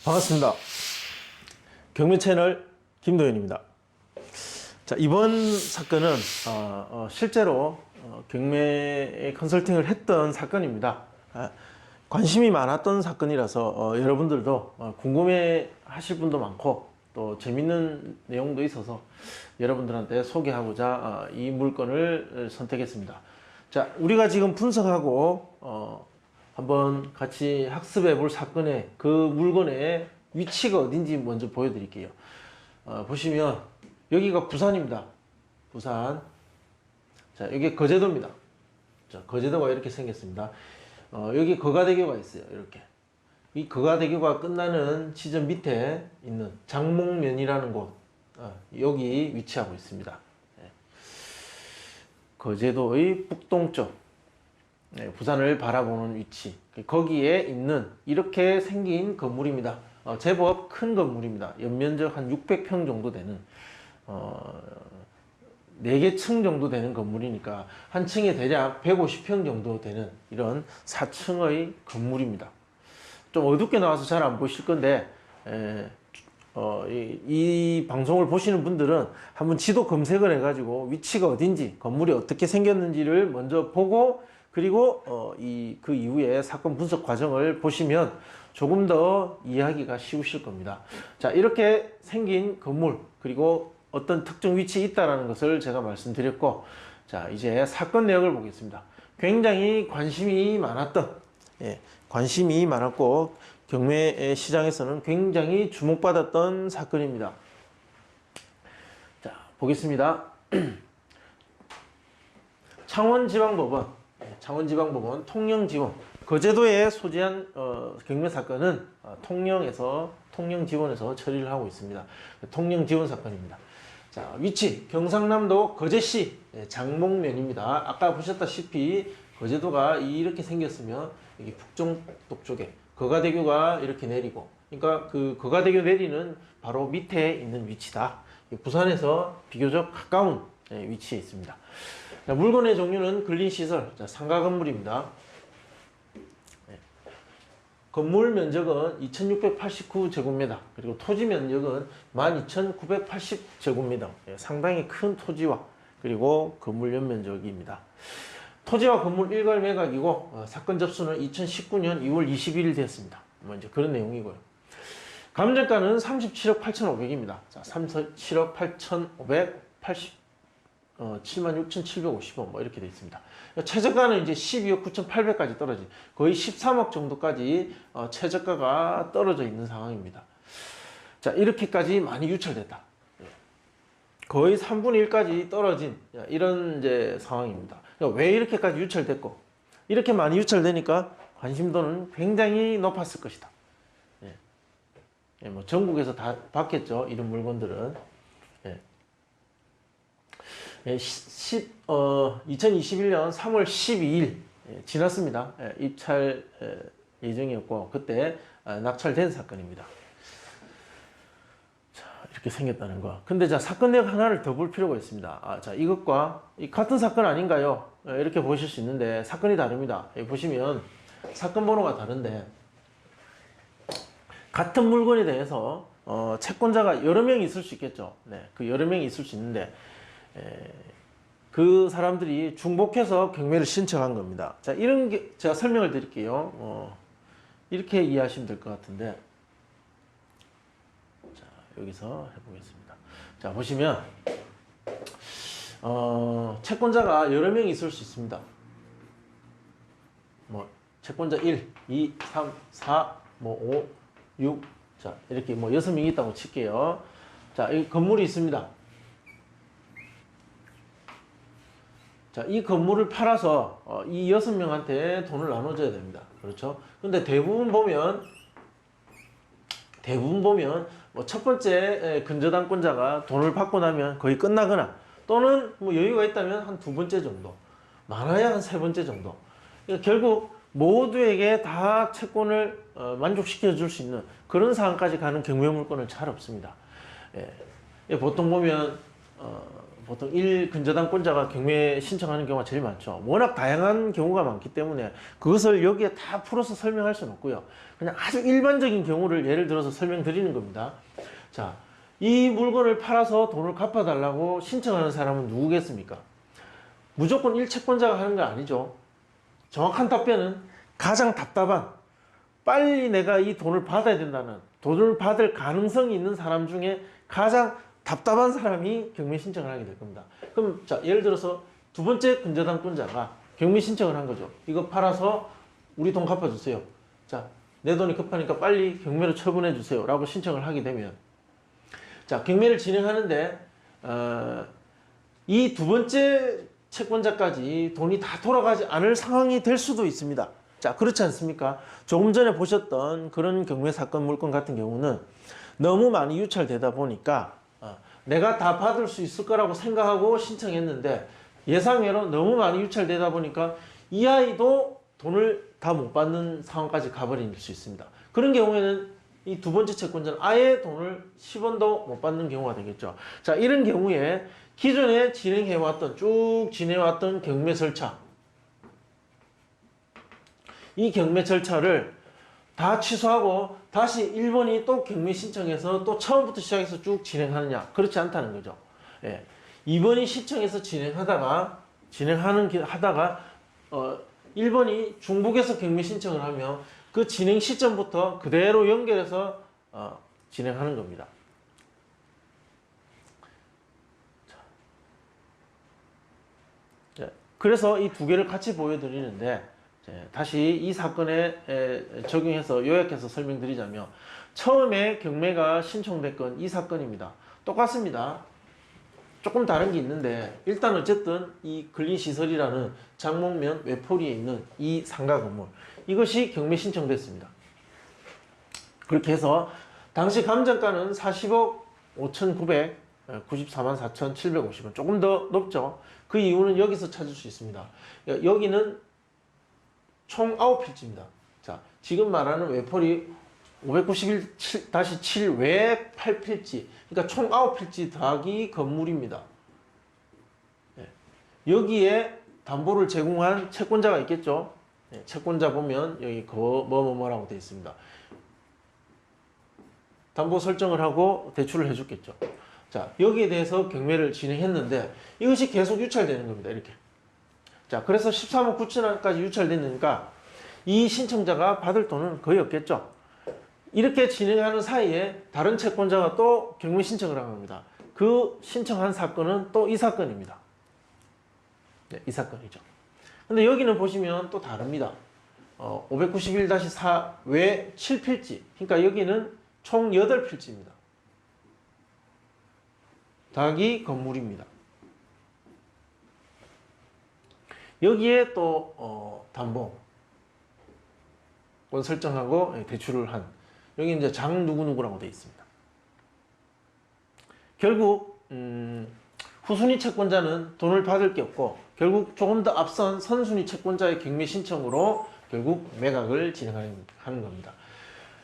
반갑습니다. 경매 채널 김도현입니다. 자, 이번 사건은 실제로 경매 컨설팅을 했던 사건입니다. 관심이 많았던 사건이라서 여러분들도 궁금해 하실 분도 많고 또 재밌는 내용도 있어서 여러분들한테 소개하고자 이 물건을 선택했습니다. 자, 우리가 지금 분석하고 한번 같이 학습해 볼 사건의 그 물건의 위치가 어딘지 먼저 보여드릴게요. 보시면 여기가 부산입니다. 부산. 자, 여기 거제도입니다. 자, 거제도가 이렇게 생겼습니다. 여기 거가대교가 있어요. 이렇게. 이 거가대교가 끝나는 지점 밑에 있는 장목면이라는 곳, 여기 위치하고 있습니다. 거제도의 북동쪽, 부산을 바라보는 위치, 거기에 있는 이렇게 생긴 건물입니다. 제법 큰 건물입니다. 연면적 한 600평 정도 되는 4개 층 정도 되는 건물이니까 한 층에 대략 150평 정도 되는 이런 4층의 건물입니다. 좀 어둡게 나와서 잘 안 보실 건데 이 방송을 보시는 분들은 한번 지도 검색을 해가지고 위치가 어딘지, 건물이 어떻게 생겼는지를 먼저 보고, 그리고 그 이후에 사건 분석 과정을 보시면 조금 더 이해하기가 쉬우실 겁니다. 자, 이렇게 생긴 건물, 그리고 어떤 특정 위치에 있다는 것을 제가 말씀드렸고, 자, 이제 사건 내역을 보겠습니다. 굉장히 관심이 많았고 경매 시장에서는 굉장히 주목받았던 사건입니다. 자, 보겠습니다. 창원지방법원 통영지원, 거제도에 소재한 경매 사건은 통영지원에서 처리를 하고 있습니다. 통영지원 사건입니다. 자, 위치 경상남도 거제시 장목면입니다. 아까 보셨다시피 거제도가 이렇게 생겼으면 여기 북정독 쪽에 거가대교가 이렇게 내리고, 그러니까 그 거가대교 내리는 바로 밑에 있는 위치다. 부산에서 비교적 가까운 위치에 있습니다. 자, 물건의 종류는 근린시설, 상가 건물입니다. 건물 면적은 2689제곱미터, 그리고 토지 면적은 12980제곱미터. 상당히 큰 토지와 그리고 건물 연면적입니다. 토지와 건물 일괄 매각이고, 사건 접수는 2019년 2월 21일 됐습니다. 뭐 이제 그런 내용이고요. 감정가는 37억 8,500입니다. 자, 37억 8,580, 76,750원 뭐 이렇게 되어 있습니다. 최저가는 이제 12억 9,800까지 떨어진, 거의 13억 정도까지 최저가가 떨어져 있는 상황입니다. 자, 이렇게까지 많이 유찰됐다. 거의 3분의 1까지 떨어진 이런 이제 상황입니다. 왜 이렇게까지 유찰됐고, 이렇게 많이 유찰되니까 관심도는 굉장히 높았을 것이다. 뭐 전국에서 다 봤겠죠, 이런 물건들은. 2021년 3월 12일 지났습니다. 입찰 예정이었고, 그때 낙찰된 사건입니다. 자, 이렇게 생겼다는 거. 근데 자, 사건 내역 하나를 더 볼 필요가 있습니다. 자, 이것과 같은 사건 아닌가요? 이렇게 보실 수 있는데 사건이 다릅니다. 여기 보시면 사건 번호가 다른데, 같은 물건에 대해서 채권자가 여러 명이 있을 수 있겠죠. 그 여러 명이 있을 수 있는데 그 사람들이 중복해서 경매를 신청한 겁니다. 자, 이런 게 제가 설명을 드릴게요. 이렇게 이해하시면 될 것 같은데, 자, 여기서 해보겠습니다. 자, 보시면 채권자가 여러 명이 있을 수 있습니다. 뭐 채권자 1, 2, 3, 4, 뭐 5, 6, 자, 이렇게 뭐 6명이 있다고 칠게요. 자, 이 건물이 있습니다. 자, 이 건물을 팔아서 이 6명한테 돈을 나눠줘야 됩니다. 그렇죠? 근데 대부분 보면 뭐 첫 번째 근저당권자가 돈을 받고 나면 거의 끝나거나, 또는 뭐 여유가 있다면 한 2번째 정도, 많아야 한 3번째 정도. 그러니까 결국 모두에게 다 채권을 만족시켜 줄 수 있는 그런 상황까지 가는 경매 물건은 잘 없습니다. 보통 보면 보통 1근저당권자가 경매 신청하는 경우가 제일 많죠. 워낙 다양한 경우가 많기 때문에 그것을 여기에 다 풀어서 설명할 수는 없고요. 그냥 아주 일반적인 경우를 예를 들어서 설명드리는 겁니다. 자, 이 물건을 팔아서 돈을 갚아달라고 신청하는 사람은 누구겠습니까? 무조건 1채권자가 하는 거 아니죠. 정확한 답변은 가장 답답한, 빨리 내가 이 돈을 받아야 된다는, 돈을 받을 가능성이 있는 사람 중에 가장 답답한 사람이 경매 신청을 하게 될 겁니다. 그럼 자, 예를 들어서 두 번째 근저당권자가 경매 신청을 한 거죠. 이거 팔아서 우리 돈 갚아주세요. 자, 내 돈이 급하니까 빨리 경매로 처분해 주세요 라고 신청을 하게 되면, 자, 경매를 진행하는데 이 두 번째 채권자까지 돈이 다 돌아가지 않을 상황이 될 수도 있습니다. 자, 그렇지 않습니까? 조금 전에 보셨던 그런 경매 사건 물건 같은 경우는 너무 많이 유찰되다 보니까 내가 다 받을 수 있을 거라고 생각하고 신청했는데 예상외로 너무 많이 유찰되다 보니까 이 아이도 돈을 다 못 받는 상황까지 가버릴 수 있습니다. 그런 경우에는 이 두 번째 채권자는 아예 돈을 10원도 못 받는 경우가 되겠죠. 자, 이런 경우에 기존에 진행해왔던, 쭉 진행해왔던 경매 절차, 이 경매 절차를 다 취소하고 다시 1번이 또 경매 신청해서 또 처음부터 시작해서 쭉 진행하느냐? 그렇지 않다는 거죠. 예. 2번이 시청해서 진행하다가 1번이 중복해서 경매 신청을 하면 그 진행 시점부터 그대로 연결해서 진행하는 겁니다. 그래서 이 두 개를 같이 보여드리는데, 다시 이 사건에 적용해서 요약해서 설명드리자면, 처음에 경매가 신청됐건 이 사건입니다. 똑같습니다. 조금 다른 게 있는데 일단 어쨌든 이 근린시설이라는 장목면 외포리에 있는 이 상가 건물, 이것이 경매 신청됐습니다. 그렇게 해서 당시 감정가는 40억 5,994만 4,750원, 조금 더 높죠. 그 이유는 여기서 찾을 수 있습니다. 여기는 총 9필지입니다. 자, 지금 말하는 외포리 591-7 외 8필지, 그러니까 총 9필지 더하기 건물입니다. 여기에 담보를 제공한 채권자가 있겠죠. 채권자 보면 여기 뭐라고 되어 있습니다. 담보 설정을 하고 대출을 해줬겠죠. 자, 여기에 대해서 경매를 진행했는데 이것이 계속 유찰되는 겁니다. 이렇게. 자, 그래서 13억 9천원까지 유찰됐으니까 이 신청자가 받을 돈은 거의 없겠죠. 이렇게 진행하는 사이에 다른 채권자가 또 경매 신청을 한 겁니다. 그 신청한 사건은 또 이 사건입니다. 네, 이 사건이죠. 근데 여기는 보시면 또 다릅니다. 591-4 외 7필지. 그러니까 여기는 총 8필지입니다. 더하기 건물입니다. 여기에 또 담보권 설정하고 대출을 한, 여기 이제 장 누구누구라고 되어 있습니다. 결국 후순위 채권자는 돈을 받을 게 없고 결국 조금 더 앞선 선순위 채권자의 경매 신청으로 결국 매각을 진행하는 겁니다.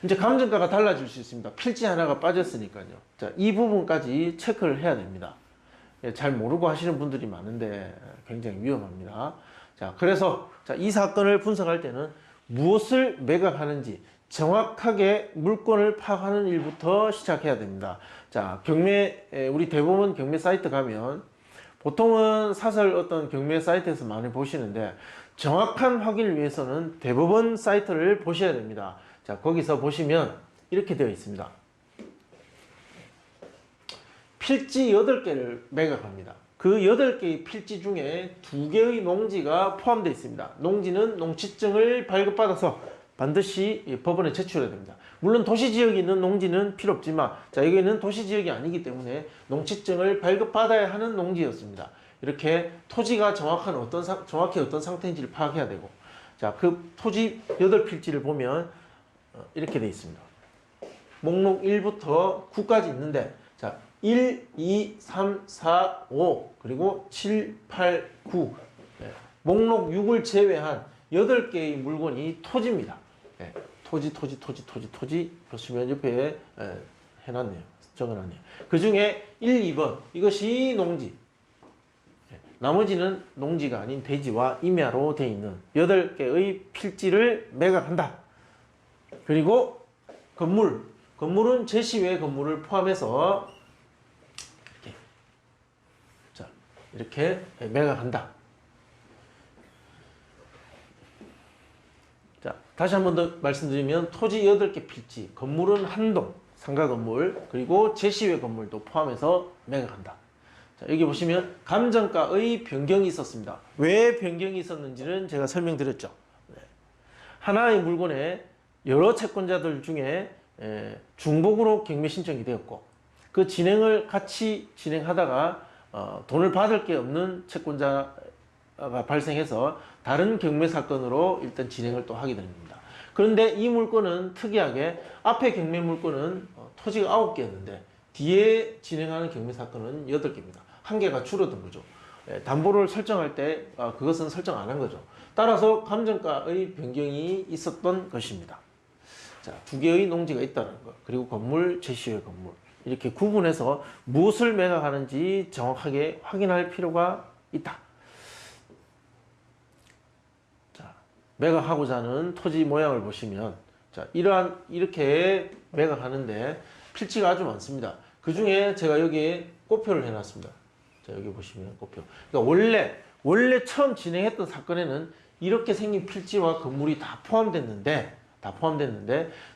이제 감정가가 달라질 수 있습니다. 필지 하나가 빠졌으니까요. 자, 이 부분까지 체크를 해야 됩니다. 잘 모르고 하시는 분들이 많은데 굉장히 위험합니다. 자, 그래서 이 사건을 분석할 때는 무엇을 매각하는지 정확하게 물건을 파악하는 일부터 시작해야 됩니다. 자, 우리 대부분 경매 사이트 가면 보통은 사설 어떤 경매 사이트에서 많이 보시는데 정확한 확인을 위해서는 대법원 사이트를 보셔야 됩니다. 자, 거기서 보시면 이렇게 되어 있습니다. 필지 8개를 매각합니다. 그 8개의 필지 중에 2개의 농지가 포함되어 있습니다. 농지는 농지증을 발급받아서 반드시 법원에 제출해야 됩니다. 물론 도시지역에 있는 농지는 필요 없지만, 자, 여기는 도시지역이 아니기 때문에 농지증을 발급받아야 하는 농지였습니다. 이렇게 토지가 정확히 어떤 상태인지를 파악해야 되고, 자, 그 토지 8필지를 보면 이렇게 되어 있습니다. 목록 1부터 9까지 있는데, 자, 1, 2, 3, 4, 5 그리고 7, 8, 9 목록 6을 제외한 8개의 물건이 토지입니다. 토지 보시면 옆에 해놨네요. 적어놨네요. 그 중에 1, 2번 이것이 농지, 나머지는 농지가 아닌 대지와 임야로 되어 있는 8개의 필지를 매각한다. 그리고 건물은 제시 외 건물을 포함해서 이렇게 매각한다. 자, 다시 한 번 더 말씀드리면 토지 8개 필지, 건물은 한동, 상가 건물, 그리고 제시 외 건물도 포함해서 매각한다. 자, 여기 보시면 감정가의 변경이 있었습니다. 왜 변경이 있었는지는 제가 설명드렸죠. 하나의 물건에 여러 채권자들 중에 중복으로 경매 신청이 되었고, 그 진행을 같이 진행하다가 돈을 받을 게 없는 채권자가 발생해서 다른 경매 사건으로 일단 진행을 또 하게 됩니다. 그런데 이 물건은 특이하게 앞에 경매 물건은 토지가 9개였는데 뒤에 진행하는 경매 사건은 8개입니다. 한 개가 줄어든 거죠. 담보를 설정할 때 그것은 설정 안 한 거죠. 따라서 감정가의 변경이 있었던 것입니다. 자, 2개의 농지가 있다는 것, 그리고 건물, 제시의 건물, 이렇게 구분해서 무엇을 매각하는지 정확하게 확인할 필요가 있다. 자, 매각하고자 하는 토지 모양을 보시면, 자, 이렇게 매각하는데 필지가 아주 많습니다. 그 중에 제가 여기에 꽃표를 해놨습니다. 자, 여기 보시면 꽃표. 그러니까 원래 처음 진행했던 사건에는 이렇게 생긴 필지와 건물이 다 포함됐는데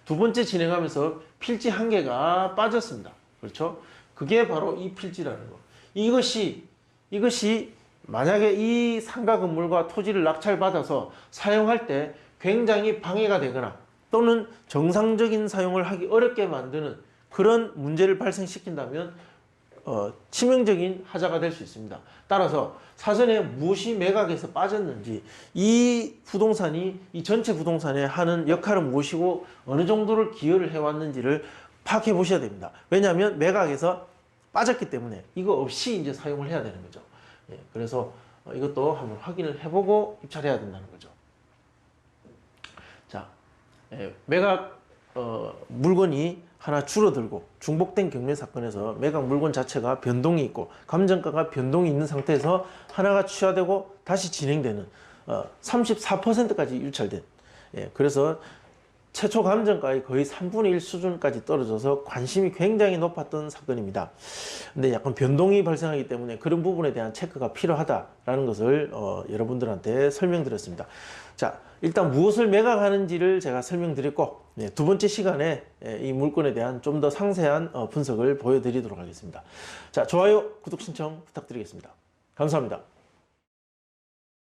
두 번째 진행하면서 필지 한 개가 빠졌습니다. 그렇죠? 그게 바로 이 필지라는 거. 이것이 만약에 이 상가 건물과 토지를 낙찰받아서 사용할 때 굉장히 방해가 되거나 또는 정상적인 사용을 하기 어렵게 만드는 그런 문제를 발생시킨다면 치명적인 하자가 될 수 있습니다. 따라서 사전에 무엇이 매각에서 빠졌는지, 이 전체 부동산에 하는 역할은 무엇이고 어느 정도를 기여를 해왔는지를 파악해 보셔야 됩니다. 왜냐하면 매각에서 빠졌기 때문에 이거 없이 이제 사용을 해야 되는 거죠. 그래서 이것도 한번 확인을 해보고 입찰해야 된다는 거죠. 자, 매각 물건이 하나 줄어들고 중복된 경매 사건에서 매각 물건 자체가 변동이 있고 감정가가 변동이 있는 상태에서 하나가 취하되고 다시 진행되는 34%까지 유찰된, 그래서 최초 감정가의 거의 3분의 1 수준까지 떨어져서 관심이 굉장히 높았던 사건입니다. 근데 약간 변동이 발생하기 때문에 그런 부분에 대한 체크가 필요하다라는 것을 여러분들한테 설명드렸습니다. 자, 일단 무엇을 매각하는지를 제가 설명드렸고, 두 번째 시간에 이 물건에 대한 좀 더 상세한 분석을 보여드리도록 하겠습니다. 자, 좋아요, 구독 신청 부탁드리겠습니다. 감사합니다.